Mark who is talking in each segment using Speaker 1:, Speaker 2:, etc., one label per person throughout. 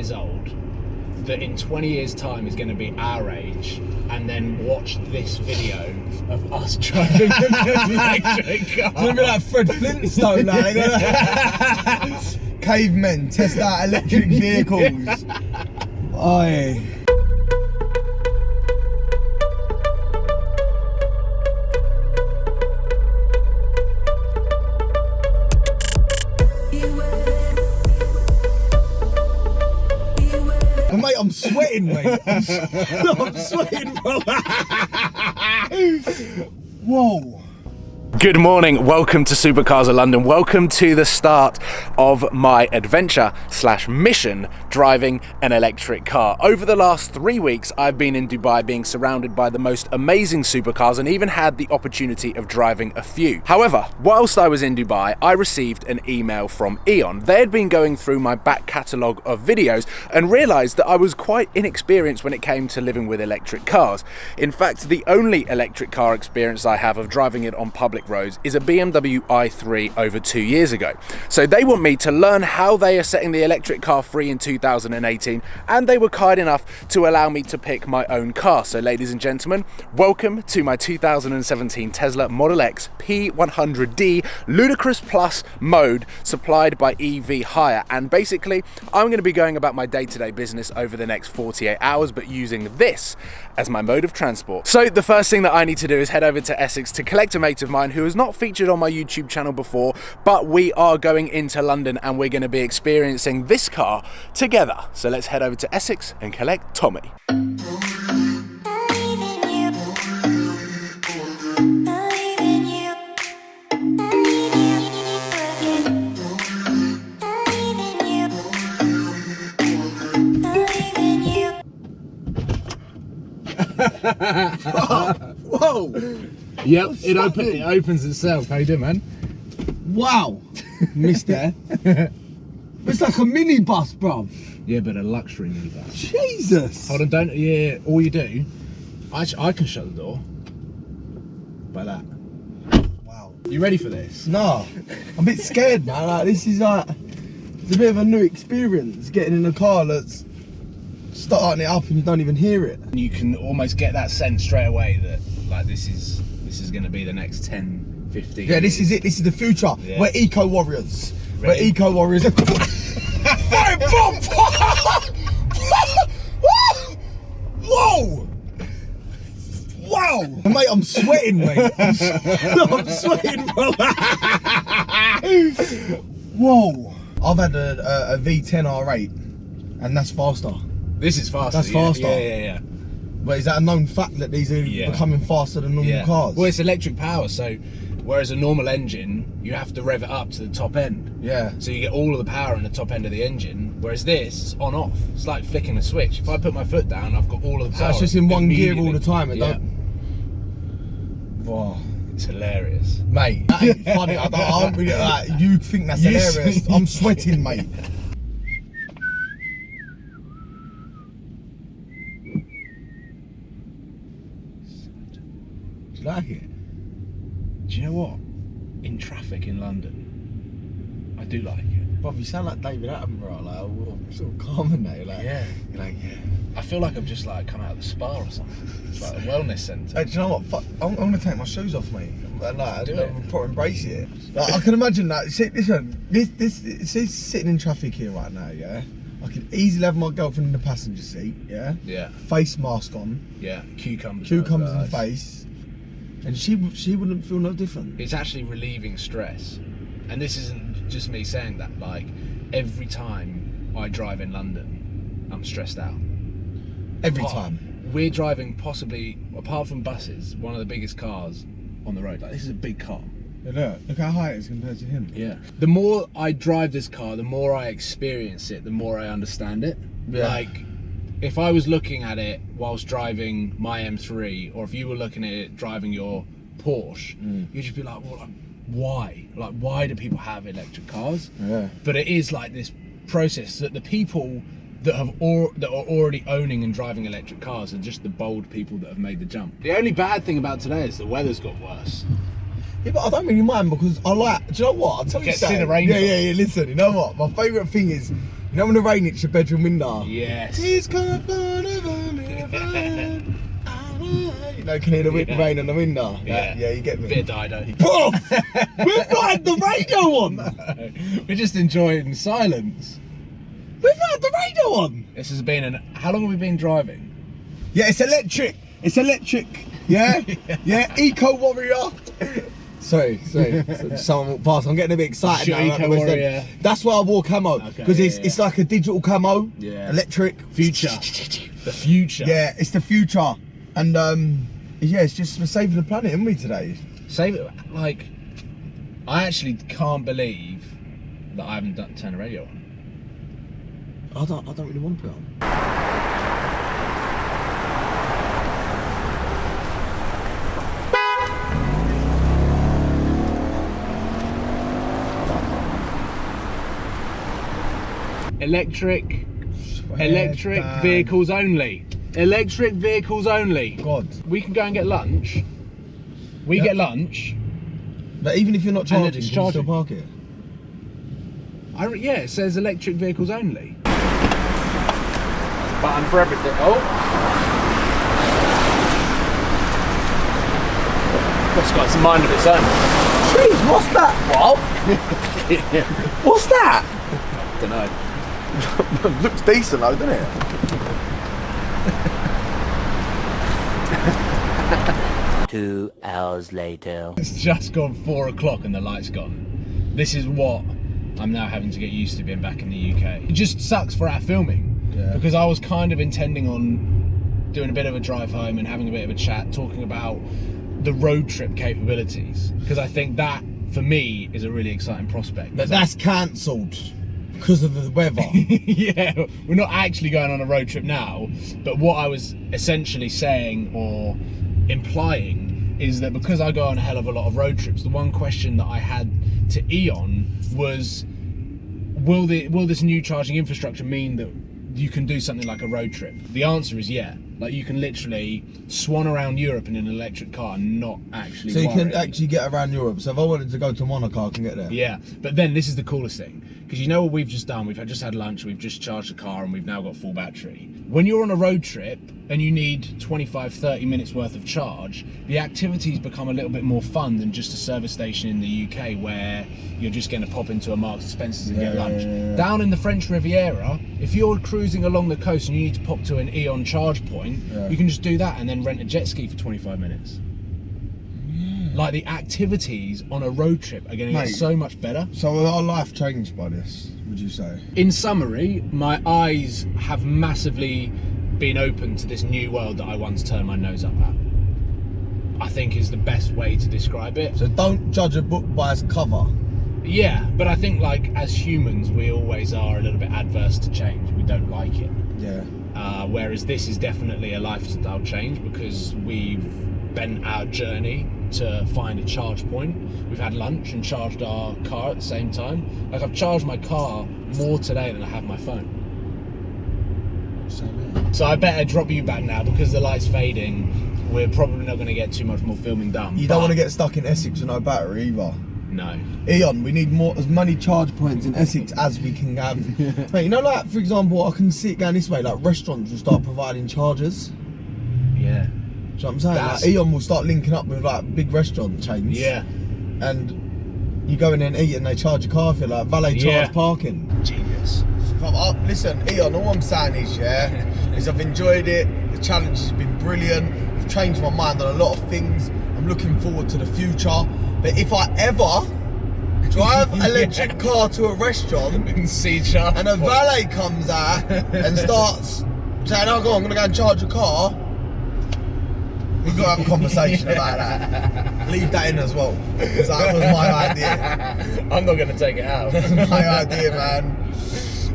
Speaker 1: years old that in 20 years time is going to be our age and then watch this video of us driving an electric car?
Speaker 2: It's gonna be like Fred Flintstone now. They're gonna... Cavemen test out electric vehicles. Aye. Mate, I'm sweating, mate. I'm sweating, bro. Whoa.
Speaker 1: Good morning, welcome to Supercars of London. Welcome to the start of my adventure / mission driving an electric car. Over the last 3 weeks, I've been in Dubai being surrounded by the most amazing supercars and even had the opportunity of driving a few. However, whilst I was in Dubai, I received an email from E.On. They had been going through my back catalogue of videos and realised that I was quite inexperienced when it came to living with electric cars. In fact, the only electric car experience I have of driving it on public roads is a BMW i3 over 2 years ago. So they want me to learn how they are setting the electric car free in 2018, and they were kind enough to allow me to pick my own car. So ladies and gentlemen, welcome to my 2017 Tesla Model X P100D Ludicrous Plus mode supplied by EV Hire. And basically, I'm going to be going about my day-to-day business over the next 48 hours, but using this as my mode of transport. So the first thing that I need to do is head over to Essex to collect a mate of mine who has not featured on my YouTube channel before, but we are going into London and we're going to be experiencing this car together. So let's head over to Essex and collect Tommy.
Speaker 2: Whoa!
Speaker 1: Yep, it opens itself. How you doing, man?
Speaker 2: Wow, mister. It's like a minibus, bruv.
Speaker 1: Yeah, but a luxury minibus.
Speaker 2: Jesus.
Speaker 1: Hold on, don't. Yeah, all you do. I can shut the door. By that.
Speaker 2: Wow.
Speaker 1: You ready for this?
Speaker 2: No, I'm a bit scared, man. Like, this is like, it's a bit of a new experience getting in a car that's starting it up and you don't even hear it.
Speaker 1: You can almost get that sense straight away that like this is going to be the next 10, 15
Speaker 2: Yeah, this
Speaker 1: years.
Speaker 2: is it. This is the future.
Speaker 1: Yeah.
Speaker 2: We're eco warriors.
Speaker 1: Ready?
Speaker 2: We're eco warriors. Whoa! Wow! Mate, I'm sweating, mate. I'm sweating, bro. Whoa! I've had a V10 R8, and that's faster.
Speaker 1: This is faster.
Speaker 2: That's faster.
Speaker 1: Yeah.
Speaker 2: But is that a known fact that these are becoming faster than normal cars?
Speaker 1: Well, it's electric power, so whereas a normal engine, you have to rev it up to the top end.
Speaker 2: Yeah.
Speaker 1: So you get all of the power in the top end of the engine, whereas this is on off. It's like flicking a switch. If I put my foot down, I've got all of the power.
Speaker 2: So it's just in one gear all the time. It don't. Wow.
Speaker 1: It's hilarious.
Speaker 2: Mate, that ain't funny. I don't really, like, you think that's hilarious. I'm sweating, mate. Do you like it?
Speaker 1: Do you know what? In traffic in London, I do like it.
Speaker 2: Bob, you sound like David Attenborough, like sort of calming now. Like,
Speaker 1: Yeah.
Speaker 2: You're like, yeah.
Speaker 1: I feel like I've just like come out of the spa or something. It's like a wellness centre.
Speaker 2: Hey, do you know what? Fuck, I'm gonna take my shoes off, mate. Like,
Speaker 1: Do it.
Speaker 2: I'm proper embrace it. Like, I can imagine that. Listen, this sitting in traffic here right now, yeah. I could easily have my girlfriend in the passenger seat, yeah.
Speaker 1: Yeah.
Speaker 2: Face mask on.
Speaker 1: Yeah. Cucumbers
Speaker 2: In the face, and she wouldn't feel no different.
Speaker 1: It's actually relieving stress, and this isn't just me saying that. Like every time I drive in London, I'm stressed out.
Speaker 2: Every time.
Speaker 1: We're driving possibly, apart from buses, one of the biggest cars on the road. Like this is a big car.
Speaker 2: Yeah, look how high it is compared to him.
Speaker 1: Yeah. The more I drive this car, the more I experience it, the more I understand it.
Speaker 2: Yeah.
Speaker 1: Like, if I was looking at it whilst driving my M3, or if you were looking at it driving your Porsche, you'd just be like, well, why? Like, why do people have electric cars?
Speaker 2: Yeah.
Speaker 1: But it is like this process that the people that are already owning and driving electric cars are just the bold people that have made the jump. The only bad thing about today is the weather's got worse.
Speaker 2: Yeah, but I don't really mind because I like, do you know what? I'll tell you
Speaker 1: Get to see
Speaker 2: something.
Speaker 1: the raindrop.
Speaker 2: Yeah, listen, you know what? My favourite thing is You know when the rain hits your bedroom window?
Speaker 1: Yes.
Speaker 2: Please come upon a van. You know, can hear the rain on the window?
Speaker 1: Yeah,
Speaker 2: yeah, you get me.
Speaker 1: Bit of Dido.
Speaker 2: Poof! We've not had the radio on!
Speaker 1: No, we're just enjoying silence.
Speaker 2: We've not had the radio on!
Speaker 1: This has been how long have we been driving?
Speaker 2: Yeah, it's electric. It's electric. Yeah? Yeah, Eco Warrior. Sorry. Someone walked past. I'm getting a bit excited
Speaker 1: Sure,
Speaker 2: now.
Speaker 1: Eco Warrior.
Speaker 2: That's why I wore camo. Because it's like a digital camo.
Speaker 1: Yeah.
Speaker 2: Electric.
Speaker 1: Future. The future.
Speaker 2: Yeah, it's the future. And yeah, it's just we're saving the planet, aren't we, today?
Speaker 1: Save it. Like, I actually can't believe that I haven't turned the radio on.
Speaker 2: I don't really want to put it on.
Speaker 1: Electric vehicles only. Electric vehicles only.
Speaker 2: God.
Speaker 1: We can go and get lunch. We get lunch.
Speaker 2: But even if you're not charging,
Speaker 1: it's
Speaker 2: can you still park it?
Speaker 1: Yeah, it says electric vehicles only. Button for everything. Oh. It's got some mind of its own.
Speaker 2: Jeez, what's that?
Speaker 1: What?
Speaker 2: What's that?
Speaker 1: Don't know.
Speaker 2: Looks decent though, doesn't it?
Speaker 3: Two hours later.
Speaker 1: It's just gone 4 o'clock and the light's gone. This is what I'm now having to get used to being back in the UK. It just sucks for our filming.
Speaker 2: Yeah.
Speaker 1: Because I was kind of intending on doing a bit of a drive home and having a bit of a chat, talking about the road trip capabilities. Because I think that, for me, is a really exciting prospect.
Speaker 2: But that's cancelled because of the weather.
Speaker 1: Yeah, we're not actually going on a road trip now, but what I was essentially saying or implying is that because I go on a hell of a lot of road trips, the one question that I had to E.On was, will this new charging infrastructure mean that you can do something like a road trip? The answer is yeah. Like, you can literally swan around Europe in an electric car and not actually
Speaker 2: So you can
Speaker 1: worry.
Speaker 2: actually get around Europe. So if I wanted to go to Monaco, I can get there.
Speaker 1: Yeah, but then this is the coolest thing, because you know what we've just done? We've just had lunch, we've just charged the car, and we've now got full battery. When you're on a road trip and you need 25-30 minutes worth of charge, the activities become a little bit more fun than just a service station in the UK where you're just going to pop into a Marks and Spencer's and get lunch.
Speaker 2: Yeah.
Speaker 1: Down in the French Riviera, if you're cruising along the coast and you need to pop to an E.On charge point, you can just do that and then rent a jet ski for 25 minutes. Like, the activities on a road trip are going to get so much better.
Speaker 2: So our life changed by this, would you say?
Speaker 1: In summary, my eyes have massively been open to this new world that I once turned my nose up at. I think is the best way to describe it.
Speaker 2: So don't judge a book by its cover.
Speaker 1: Yeah, but I think, like, as humans, we always are a little bit adverse to change. We don't like it.
Speaker 2: Yeah.
Speaker 1: Whereas this is definitely a lifestyle change because we've bent our journey to find a charge point. We've had lunch and charged our car at the same time. Like, I've charged my car more today than I have my phone. So I better drop you back now because the light's fading. We're probably not going to get too much more filming done.
Speaker 2: You don't want to get stuck in Essex with no battery either.
Speaker 1: No.
Speaker 2: E.On, we need as many charge points in Essex as we can have. Mate, you know, like, for example, I can see it going this way, like restaurants will start providing chargers.
Speaker 1: Yeah.
Speaker 2: Do you know what I'm saying? Like, E.On will start linking up with like big restaurant chains.
Speaker 1: Yeah.
Speaker 2: And you go in there and eat and they charge your car for like valet charge parking.
Speaker 1: Genius.
Speaker 2: Listen, E.On, all I'm saying is, is I've enjoyed it. The challenge has been brilliant. I've changed my mind on a lot of things. I'm looking forward to the future. But if I ever drive an electric car to a restaurant
Speaker 1: and see charge
Speaker 2: and a valet comes out and starts saying, "Oh, go on, I'm gonna go and charge a car," we've got to have a conversation about that. Leave that in as well, because that was my idea.
Speaker 1: I'm not going to take it out.
Speaker 2: That was my idea, man.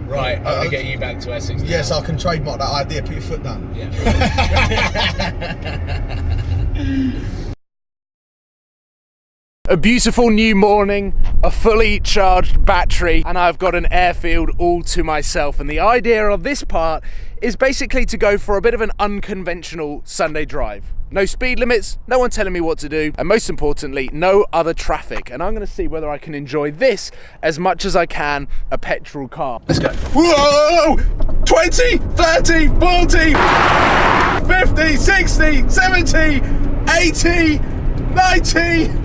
Speaker 1: Right, I'm going to get you back to Essex now.
Speaker 2: Yes, I can trademark that idea. Put your foot down.
Speaker 1: Yeah. A beautiful new morning, a fully charged battery, and I've got an airfield all to myself. And the idea of this part is basically to go for a bit of an unconventional Sunday drive. No speed limits, no one telling me what to do, and most importantly, no other traffic. And I'm gonna see whether I can enjoy this as much as I can a petrol car. Let's go. Whoa! 20, 30, 40, 50, 60, 70, 80, 90,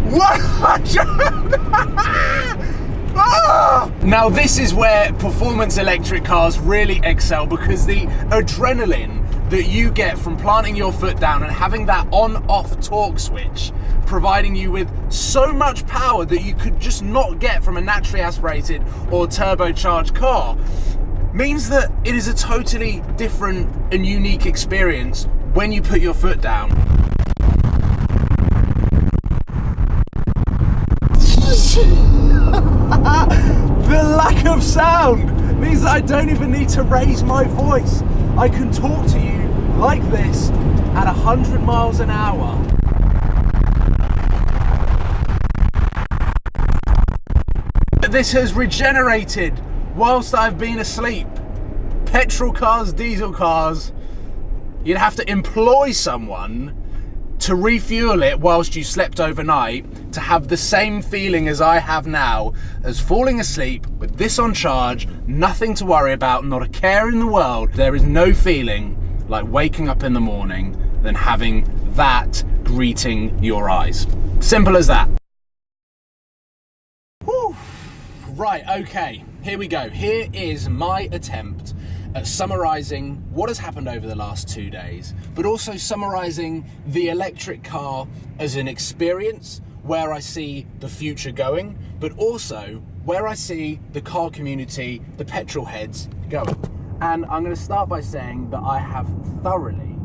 Speaker 1: 100! Now this is where performance electric cars really excel, because the adrenaline that you get from planting your foot down and having that on-off torque switch providing you with so much power that you could just not get from a naturally aspirated or turbocharged car means that it is a totally different and unique experience when you put your foot down. The lack of sound means that I don't even need to raise my voice. I can talk to you like this at 100 miles an hour. This has regenerated whilst I've been asleep. Petrol cars, diesel cars, you'd have to employ someone to refuel it whilst you slept overnight to have the same feeling as I have now, as falling asleep with this on charge, nothing to worry about, not a care in the world. There is no feeling like waking up in the morning than having that greeting your eyes. Simple as that. Whew. Right, okay, here we go. Here is my attempt at summarising what has happened over the last 2 days, but also summarising the electric car as an experience, where I see the future going, but also where I see the car community, the petrol heads, going. And I'm going to start by saying that I have thoroughly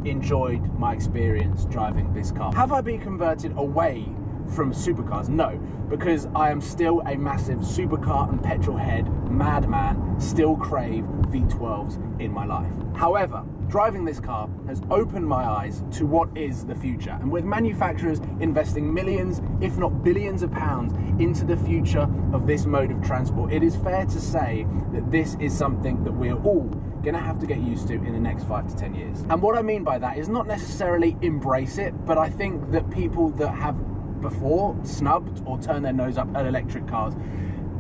Speaker 1: enjoyed my experience driving this car. Have I been converted away from supercars? No, because I am still a massive supercar and petrol head madman, still crave V12s in my life. However, driving this car has opened my eyes to what is the future. And with manufacturers investing millions, if not billions of pounds into the future of this mode of transport, it is fair to say that this is something that we're all gonna have to get used to in the next 5 to 10 years. And what I mean by that is not necessarily embrace it, but I think that people that have before snubbed or turned their nose up at electric cars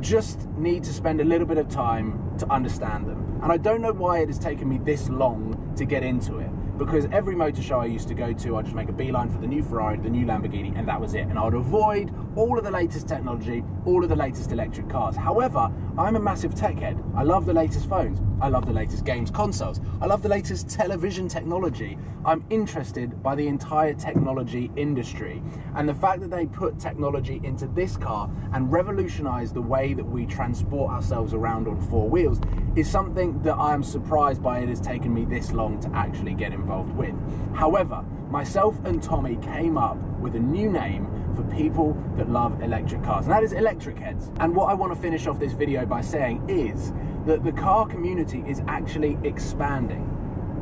Speaker 1: just need to spend a little bit of time to understand them. And I don't know why it has taken me this long to get into it, because every motor show I used to go to, I'd just make a beeline for the new Ferrari, the new Lamborghini, and that was it. And I would avoid all of the latest technology, all of the latest electric cars. However, I'm a massive tech head. I love the latest phones. I love the latest games consoles. I love the latest television technology. I'm interested by the entire technology industry. And the fact that they put technology into this car and revolutionize the way that we transport ourselves around on 4 wheels is something that I am surprised by it has taken me this long to actually get involved with. However, myself and Tommy came up with a new name for people that love electric cars, and that is electric heads. And what I want to finish off this video by saying is that the car community is actually expanding.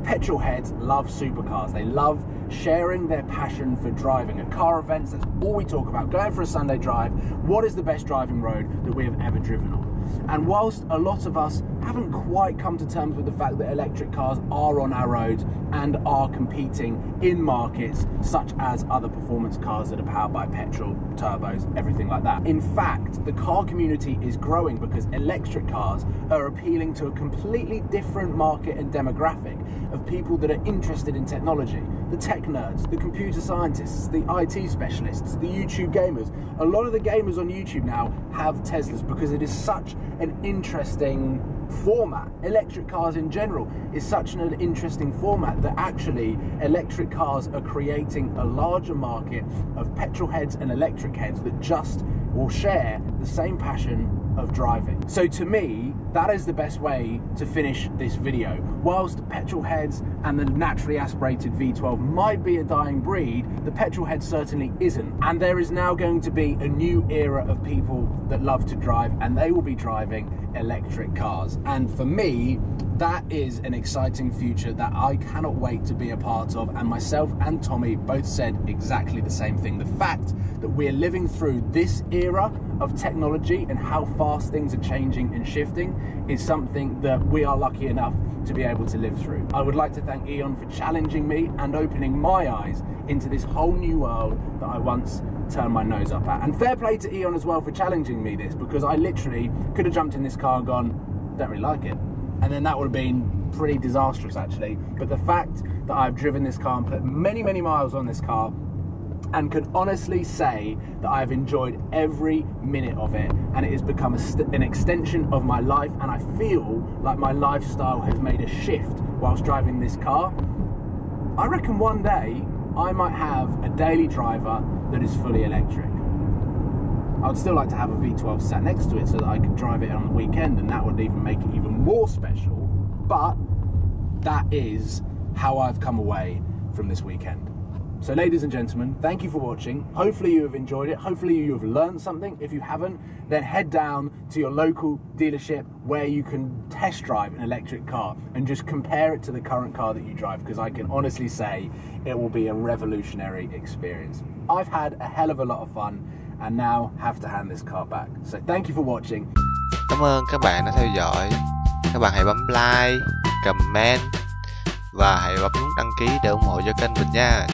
Speaker 1: Petrol heads love supercars. They love sharing their passion for driving. At car events, that's all we talk about. Going for a Sunday drive, what is the best driving road that we have ever driven on? And whilst a lot of us haven't quite come to terms with the fact that electric cars are on our roads and are competing in markets such as other performance cars that are powered by petrol, turbos, everything like that. In fact, the car community is growing because electric cars are appealing to a completely different market and demographic of people that are interested in technology. The tech nerds, the computer scientists, the IT specialists, the YouTube gamers. A lot of the gamers on YouTube now have Teslas because it is such an interesting format. Electric cars in general is such an interesting format that actually electric cars are creating a larger market of petrol heads and electric heads that just will share the same passion of driving. So to me, that is the best way to finish this video. Whilst petrol heads and the naturally aspirated V12 might be a dying breed, the petrol head certainly isn't. And there is now going to be a new era of people that love to drive, and they will be driving electric cars. And for me, That is an exciting future that I cannot wait to be a part of, and myself and Tommy both said exactly the same thing. The fact that we're living through this era of technology and how fast things are changing and shifting is something that we are lucky enough to be able to live through. I would like to thank E.On for challenging me and opening my eyes into this whole new world that I once turned my nose up at. And fair play to E.On as well for challenging me this, because I literally could have jumped in this car and gone, don't really like it. And then that would have been pretty disastrous actually. But the fact that I've driven this car and put many, many miles on this car and can honestly say that I've enjoyed every minute of it, and it has become an extension of my life, and I feel like my lifestyle has made a shift whilst driving this car. I reckon one day I might have a daily driver that is fully electric. I would still like to have a V12 sat next to it so that I could drive it on the weekend, and that would even make it even more special. But that is how I've come away from this weekend. So ladies and gentlemen, thank you for watching. Hopefully you have enjoyed it. Hopefully you have learned something. If you haven't, then head down to your local dealership where you can test drive an electric car and just compare it to the current car that you drive, because I can honestly say it will be a revolutionary experience. I've had a hell of a lot of fun and now have to hand this car back. So thank you for watching.
Speaker 4: Cảm ơn các bạn đã theo dõi. Các bạn hãy bấm like, comment và hãy bấm nút đăng ký để ủng hộ cho kênh mình nha.